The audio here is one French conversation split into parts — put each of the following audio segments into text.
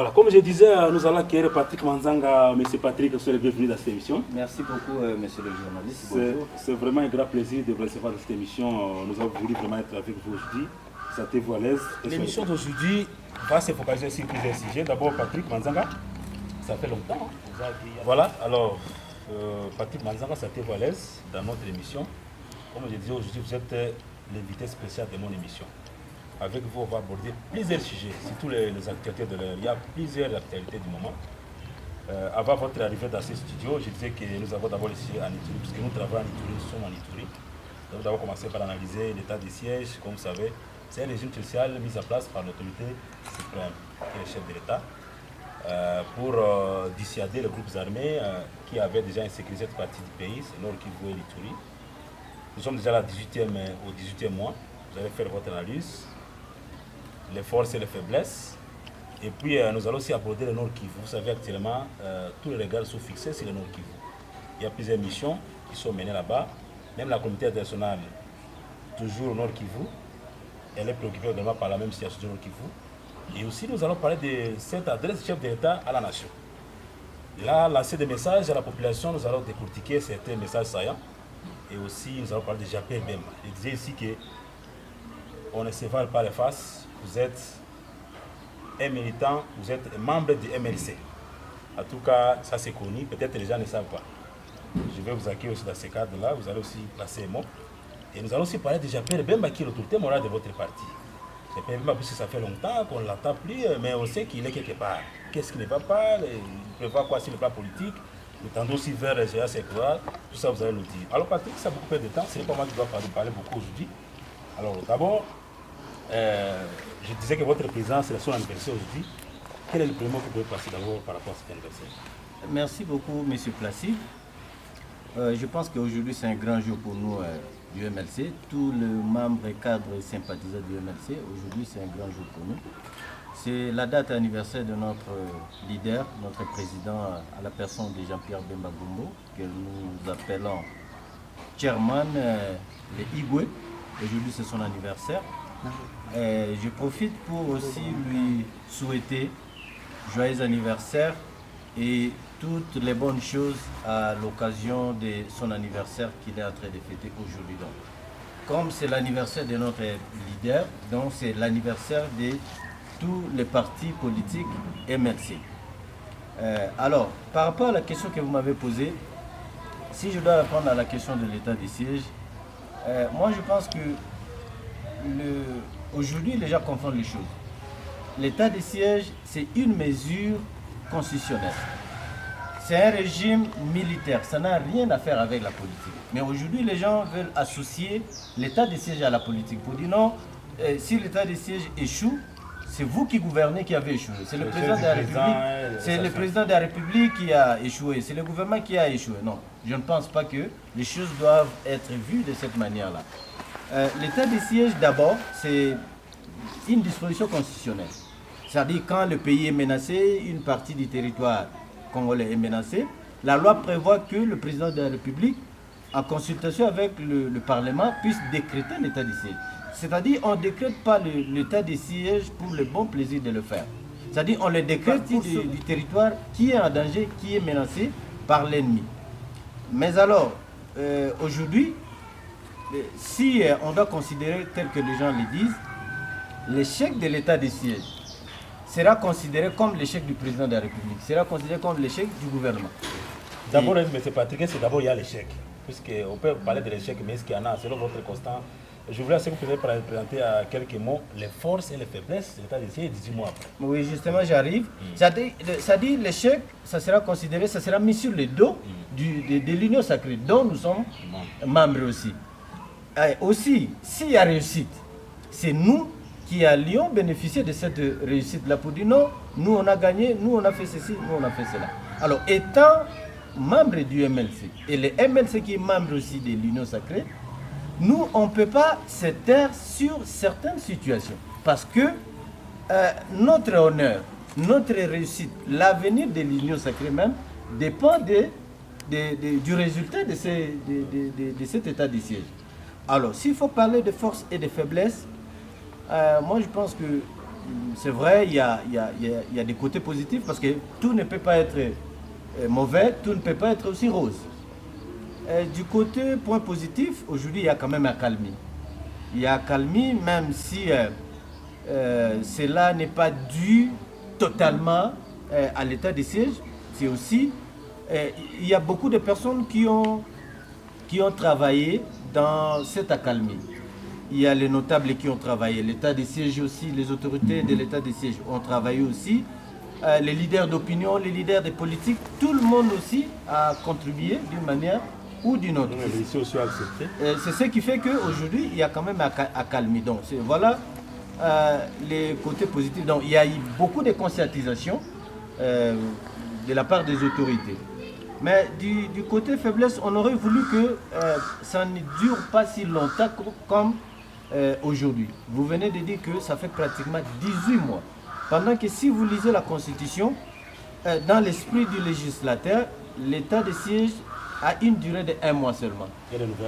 Voilà, comme je disais, nous allons accueillir Patrick Manzanga. Monsieur Patrick, soyez le bienvenu dans cette émission. Merci beaucoup, monsieur le journaliste. C'est vraiment un grand plaisir de vous recevoir dans cette émission. Nous avons voulu vraiment être avec vous aujourd'hui. Sentez-vous à l'aise. L'émission d'aujourd'hui va se focaliser sur plusieurs sujets. D'abord, Patrick Manzanga, ça fait longtemps. Voilà, alors, Patrick Manzanga, sentez-vous à l'aise dans notre émission. Comme je disais aujourd'hui, vous êtes l'invité spécial de mon émission. Avec vous, on va aborder plusieurs sujets, surtout les actualités de l'heure. Il y a plusieurs actualités du moment. Avant votre arrivée dans ce studio, je disais que nous avons d'abord le sujet en Ituri, puisque nous travaillons en Ituri, nous sommes en Ituri. Nous avons commencé par analyser l'état des sièges, comme vous savez. C'est un régime social mis en place par l'autorité suprême, qui est le chef de l'État, pour dissuader les groupes armés qui avaient déjà insécurisé cette partie du pays, c'est Nord Kivu et l'Ituri. Nous sommes déjà au 18e mois. Vous allez faire votre analyse, les forces et les faiblesses. Et puis nous allons aussi aborder le Nord Kivu. Vous savez actuellement, tous les regards sont fixés sur le Nord Kivu. Il y a plusieurs missions qui sont menées là-bas. Même la communauté internationale, toujours au Nord Kivu, elle est préoccupée également par la même situation du Nord Kivu. Et aussi nous allons parler de cette adresse du chef de l'État à la nation. Là, lancer des messages à la population, nous allons décortiquer certains messages saillants. Et aussi nous allons parler de Japé Bemba. Il disait ici que on ne se vale pas les faces. Vous êtes un militant, vous êtes membre du MLC. En tout cas, ça c'est connu, peut-être les gens ne savent pas. Je vais vous accueillir aussi dans ce cadre-là, vous allez aussi placer un mot. Et nous allons aussi parler de Jean-Pierre Bemba qui est l'autorité morale de votre parti. Jean-Pierre Bemba, puisque ça fait longtemps qu'on ne l'entend plus, mais on sait qu'il est quelque part. Qu'est-ce qui ne va pas, il prévoit quoi sur le plan politique, nous tendons aussi vers les géants séculaires, tout ça vous allez nous dire. Alors Patrick, ça a beaucoup de temps, c'est pas moi qui dois parler beaucoup aujourd'hui. Alors d'abord, je disais que votre président, c'est son anniversaire aujourd'hui. Quel est le premier mot que vous pouvez passer d'abord par rapport à cet anniversaire? Merci beaucoup, M. Placide. Je pense qu'aujourd'hui, c'est un grand jour pour nous du MLC. Tous les membres, cadres et sympathisants du MLC, aujourd'hui, c'est un grand jour pour nous. C'est la date anniversaire de notre leader, notre président, à la personne de Jean-Pierre Bemba Gombo, que nous appelons chairman, le Igwe. Aujourd'hui, c'est son anniversaire. Je profite pour aussi lui souhaiter joyeux anniversaire et toutes les bonnes choses à l'occasion de son anniversaire qu'il est en train de fêter aujourd'hui. Comme c'est l'anniversaire de notre leader, donc c'est l'anniversaire de tous les partis politiques MLC. Alors, par rapport à la question que vous m'avez posée, si je dois répondre à la question de l'état des sièges, moi je pense que aujourd'hui, les gens confondent les choses. L'état de siège, c'est une mesure constitutionnelle. C'est un régime militaire, ça n'a rien à faire avec la politique. Mais aujourd'hui, les gens veulent associer l'état de siège à la politique. Pour dire non, si l'état de siège échoue, c'est vous qui gouvernez qui avez échoué. C'est le président de la République. C'est le président de la République qui a échoué. C'est le gouvernement qui a échoué. Non, je ne pense pas que les choses doivent être vues de cette manière-là. L'état de siège, d'abord, c'est une disposition constitutionnelle. C'est-à-dire quand le pays est menacé, une partie du territoire congolais est menacée, la loi prévoit que le président de la République, en consultation avec le Parlement, puisse décréter l'état de siège. C'est-à-dire qu'on ne décrète pas l'état de siège pour le bon plaisir de le faire. C'est-à-dire qu'on le décrète du territoire qui est en danger, qui est menacé par l'ennemi. Mais alors, aujourd'hui, si on doit considérer tel que les gens le disent, l'échec de l'état de siège sera considéré comme l'échec du président de la République, sera considéré comme l'échec du gouvernement. D'abord, M. Patrick, c'est d'abord il y a l'échec. Puisqu'on peut parler de l'échec, mais est-ce qu'il y en a, selon votre constat? Je voulais que vous puissiez présenter à quelques mots les forces et les faiblesses de l'état de siège 18 mois après. Oui, justement, j'arrive. Ça dit l'échec, ça sera considéré, ça sera mis sur le dos de l'Union sacrée, dont nous sommes membres aussi. Aussi, s'il y a réussite, c'est nous qui allions bénéficier de cette réussite-là pour dire non, nous on a gagné, nous on a fait ceci, nous on a fait cela. Alors, étant membre du MLC, et le MLC qui est membre aussi de l'Union sacrée, nous on ne peut pas se taire sur certaines situations. Parce que notre honneur, notre réussite, l'avenir de l'Union sacrée même, dépend du résultat de cet état de siège. Alors, s'il faut parler de force et de faiblesse, moi je pense que c'est vrai, il y a des côtés positifs parce que tout ne peut pas être mauvais, tout ne peut pas être aussi rose. Du côté point positif, aujourd'hui, il y a quand même accalmie. Il y a accalmie, même si cela n'est pas dû totalement à l'état de siège. C'est aussi, il y a beaucoup de personnes qui ont travaillé dans cette accalmie. Il y a les notables qui ont travaillé, l'état de siège aussi, les autorités de l'état de siège ont travaillé aussi, les leaders d'opinion, les leaders des politiques, tout le monde aussi a contribué d'une manière ou d'une autre. C'est ce qui fait qu'aujourd'hui, il y a quand même accalmie. Donc voilà les côtés positifs. Donc il y a eu beaucoup de conscientisation de la part des autorités. Mais du côté faiblesse, on aurait voulu que ça ne dure pas si longtemps comme aujourd'hui. Vous venez de dire que ça fait pratiquement 18 mois. Pendant que si vous lisez la Constitution, dans l'esprit du législateur, l'état de siège a une durée de 1 mois seulement.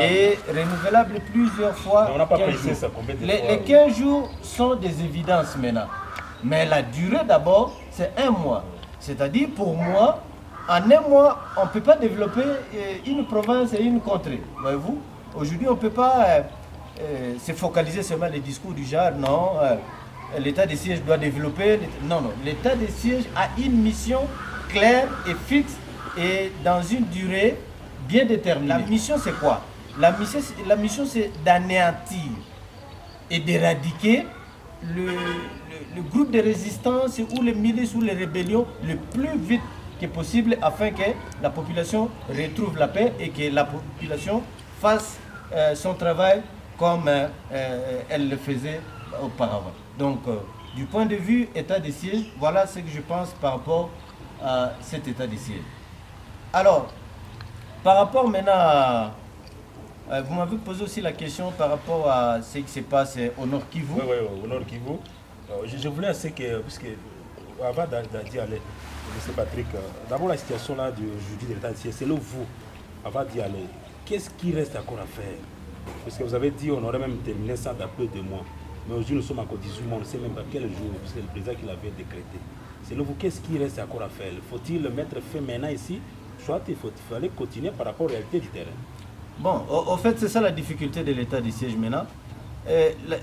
Et renouvelable plusieurs fois. On n'a pas précisé ça, combien de fois? Les 15 jours sont des évidences maintenant. Mais la durée d'abord, c'est 1 mois. C'est-à-dire pour moi, en 1 mois, on ne peut pas développer une province et une contrée. Voyez-vous, aujourd'hui, on ne peut pas se focaliser seulement les discours du genre, non, l'état de siège doit développer. Non, non, l'état de siège a une mission claire et fixe et dans une durée bien déterminée. La mission, c'est quoi? La mission, c'est d'anéantir et d'éradiquer le groupe de résistance ou les milices ou les rébellions le plus vite que possible afin que la population retrouve la paix et que la population fasse son travail comme elle le faisait auparavant. Donc, du point de vue état de siège, voilà ce que je pense par rapport à cet état de siège. Alors, par rapport maintenant vous m'avez posé aussi la question par rapport à ce qui se passe au Nord Kivu. Oui, au Nord Kivu. Je voulais assez que, puisque avant d'y aller, M. Patrick, d'abord la situation là du jeudi de l'état de siège, c'est là où vous, avant d'y aller, qu'est-ce qui reste encore à faire? Parce que vous avez dit on aurait même terminé ça d'après 2 mois. Mais aujourd'hui nous sommes encore 18 mois, on ne sait même pas quel jour, parce que le président qui l'avait décrété. C'est là où vous, qu'est-ce qui reste encore à faire? Faut-il le mettre fin maintenant ici? Soit il fallait continuer par rapport aux réalités du terrain. Bon, au fait, c'est ça la difficulté de l'état de siège maintenant.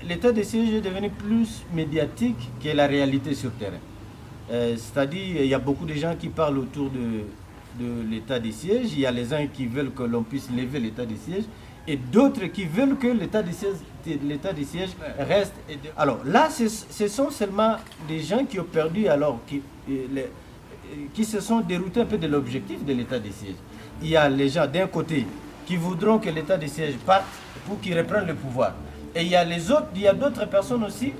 L'état de siège est devenu plus médiatique que la réalité sur terrain. C'est-à-dire, il y a beaucoup de gens qui parlent autour de l'état de siège. Il y a les uns qui veulent que l'on puisse lever l'état de siège et d'autres qui veulent que l'état de siège reste. Alors là, ce sont seulement des gens qui ont perdu, alors qui se sont déroutés un peu de l'objectif de l'état de siège. Il y a les gens d'un côté qui voudront que l'état de siège parte pour qu'ils reprennent le pouvoir. Et il y a d'autres personnes aussi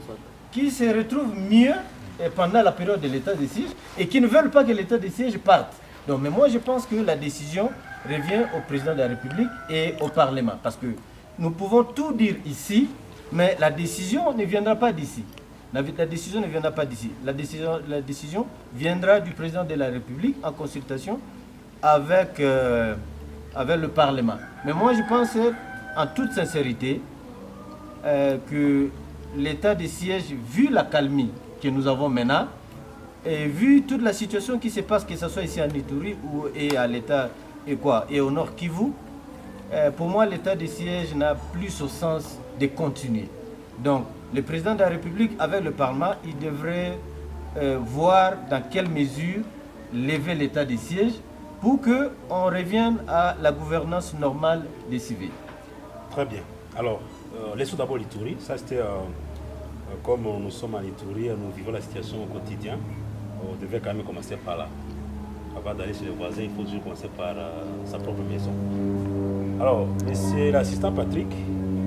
qui se retrouvent mieux pendant la période de l'état de siège et qui ne veulent pas que l'état de siège parte. Donc, mais moi je pense que la décision revient au président de la République et au Parlement. Parce que nous pouvons tout dire ici, mais la décision ne viendra pas d'ici. La décision ne viendra pas d'ici. La décision viendra du président de la République en consultation avec le Parlement. Mais moi je pense en toute sincérité que l'état de siège, vu la calmie que nous avons maintenant, et vu toute la situation qui se passe, que ce soit ici en Ituri et à l'état et au Nord Kivu, pour moi l'état de siège n'a plus au sens de continuer. Donc le président de la République avec le Parlement, il devrait voir dans quelle mesure lever l'état de siège pour qu'on revienne à la gouvernance normale des civils. Très bien. Alors, laissons d'abord l'Ituri. Ça, c'était comme nous sommes en Ituri, nous vivons la situation au quotidien. On devait quand même commencer par là. Avant d'aller chez les voisins, il faut toujours commencer par sa propre maison. Alors, c'est l'assistant Patrick.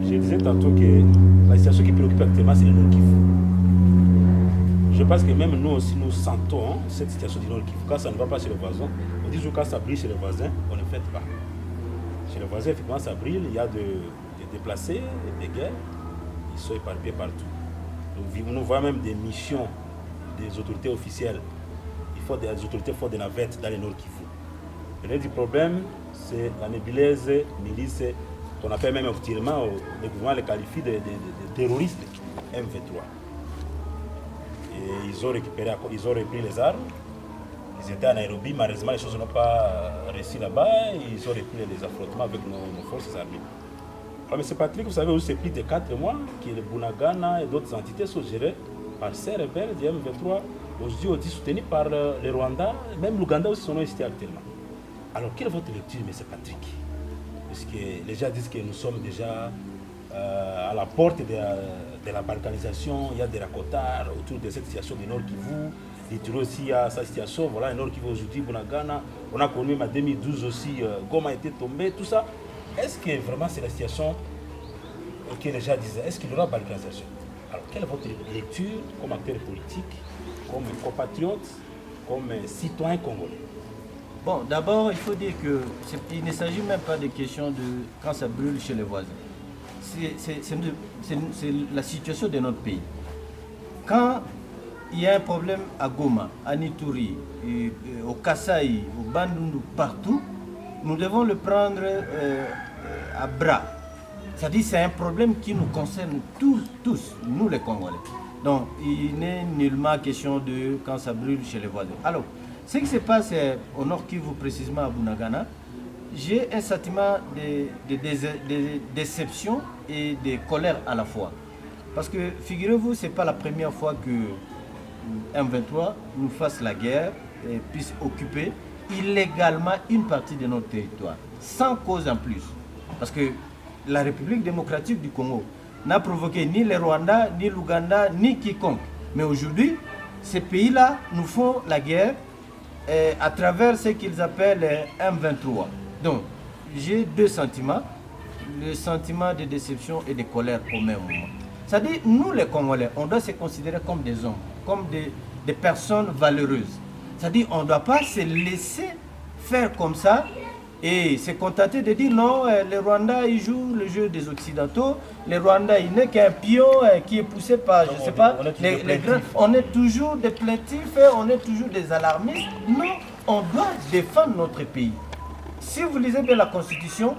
Je disais tantôt que la situation qui préoccupe actuellement, c'est le Nord Kivu. Je pense que même nous aussi, nous sentons cette situation du Nord Kivu. Quand ça ne va pas chez les voisins, on dit que quand ça brille chez les voisins, on ne fait pas. Chez les voisins, effectivement, ça brille. Il y a des déplacés, des guerres. Ils sont éparpillés partout. Nous voyons même des missions des autorités officielles. Les autorités font des navettes dans le Nord Kivu. Le reste du problème, c'est la nébuleuse milice qu'on appelle même officiellement, le gouvernement les qualifie de terroristes M23. Et ils ont repris les armes. Ils étaient à Nairobi, malheureusement les choses n'ont pas réussi là-bas. Ils ont repris les affrontements avec nos forces armées. Alors, M. Patrick, vous savez, c'est plus de 4 mois que le Bunagana et d'autres entités sont gérées par ces rebelles du M23, aujourd'hui soutenus par le Rwanda, même l'Ouganda aussi sont ici actuellement. Alors, quelle est votre lecture, M. Patrick? Parce que les gens disent que nous sommes déjà à la porte de la balkanisation, il y a des racotards autour de cette situation du Nord Kivu. Lituro aussi, il y a sa situation, voilà, le Nord Kivu aujourd'hui, Bunagana. On a connu en 2012 aussi, Goma a été tombé, tout ça. Est-ce que vraiment c'est la situation que les gens disaient? Est-ce qu'il y aura balkanisation? Alors, quelle est votre lecture comme acteur politique, comme compatriote, comme citoyen congolais? Bon, d'abord, il faut dire qu'il ne s'agit même pas de question de quand ça brûle chez les voisins. C'est la situation de notre pays. Quand il y a un problème à Goma, à Nituri, au Kasaï, au Bandundu, partout, nous devons le prendre à bras. C'est-à-dire que c'est un problème qui nous concerne tous, nous les Congolais. Donc, il n'est nullement question de quand ça brûle chez les voisins. Alors, ce qui se passe au Nord Kivu, précisément à Bunagana, j'ai un sentiment de déception et de colère à la fois. Parce que, figurez-vous, ce n'est pas la première fois que M23 nous fasse la guerre et puisse occuper illégalement une partie de notre territoire, sans cause en plus. Parce que la République démocratique du Congo n'a provoqué ni le Rwanda, ni l'Ouganda, ni quiconque. Mais aujourd'hui, ces pays-là nous font la guerre à travers ce qu'ils appellent M23. Donc, j'ai deux sentiments, le sentiment de déception et de colère au même moment. C'est-à-dire, nous les Congolais, on doit se considérer comme des hommes, comme des personnes valeureuses. C'est-à-dire, on ne doit pas se laisser faire comme ça et se contenter de dire non, le Rwanda, il joue le jeu des Occidentaux, le Rwanda, il n'est qu'un pion qui est poussé par, je ne sais pas, les grands. On est toujours des plaintifs, on est toujours des alarmistes. Non, on doit défendre notre pays. Si vous lisez bien la Constitution,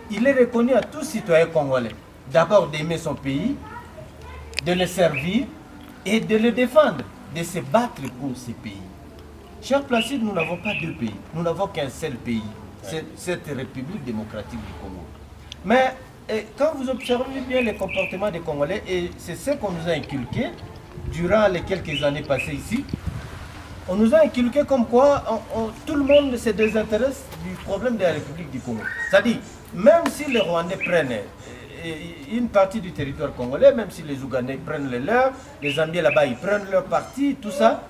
il est reconnu à tout citoyen congolais, d'abord d'aimer son pays, de le servir et de le défendre, de se battre pour ce pays. Cher Placide, nous n'avons pas deux pays, nous n'avons qu'un seul pays, c'est cette République démocratique du Congo. Mais quand vous observez bien les comportements des Congolais, et c'est ce qu'on nous a inculqué durant les quelques années passées ici, on nous a inculqué comme quoi tout le monde se désintéresse du problème de la République du Congo. C'est-à-dire, même si les Rwandais prennent une partie du territoire congolais, même si les Ougandais prennent le leur, les Zambiens là-bas ils prennent leur partie, tout ça,